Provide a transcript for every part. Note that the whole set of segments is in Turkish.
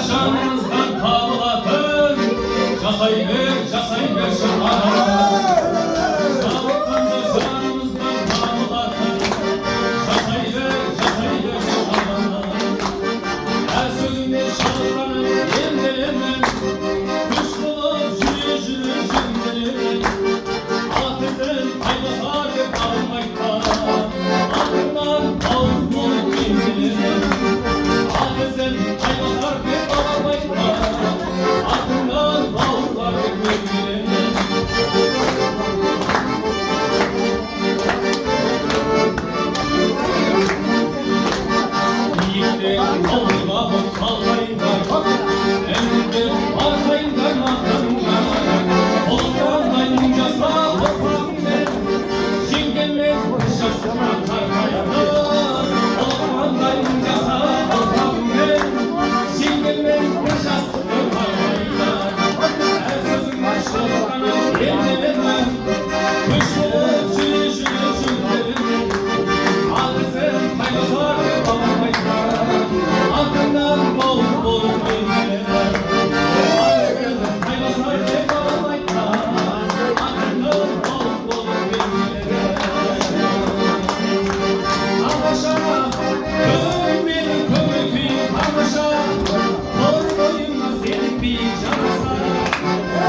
canımızdan kavlatın, jasayver şaharı. Sağlıklandı canımızdan kavlatın, jasayver şaharı. Her sözünde şalvarım yendilemem, kuş bulup jülü jümdelemem. Ateşten kaybasar ve kalmakta, aklımdan kavur bulup yendilemem. Ateşten kaybasar ve kalmakta, aklımdan kavurlar ve yendilemem. Yiğitler kavurma bu kalkayınlar, elinde arkayınlar mahtarınlar. Oluklarlayınca sağ toprağımda, şingenler şaşkına karkayınlar. Oluklarlayınca sağ toprağımda, şingenler şaşkına karkayınlar. Her sözün başlarına yendilemem, kuş bulup jülü jümdelemem. Adresim kaybasar ve kalmakta, aklımdan bol yendilemem. Adresim kaybasar ve kalmakta, aklımdan bol yendilemem. Kardeşa, köy benim köy kardeşa, mor boyunla senin bir canasa.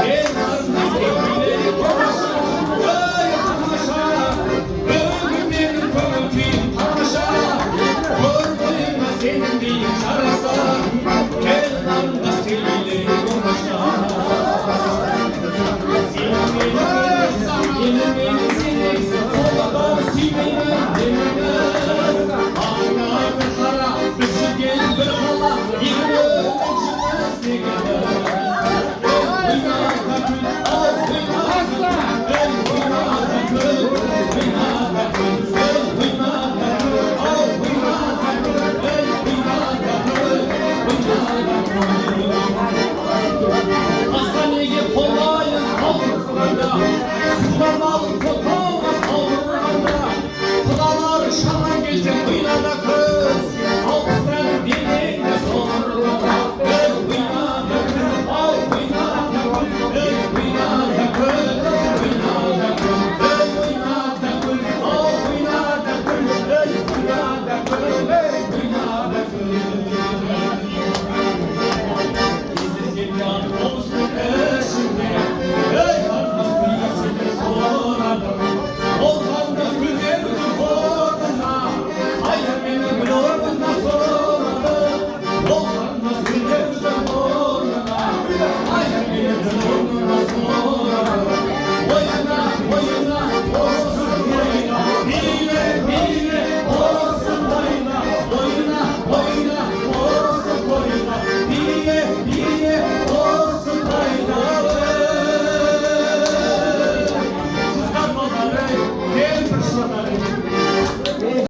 Gel kardeşa sevgileri kardeşa, köy kardeşa, köy benim köy kardeşa, mor boyunla senin bir canasa. Gel kardeşa sevgileri kardeşa. Senin beni seni, soğuklar sivrilen demir. Ağlar kara, ışık gel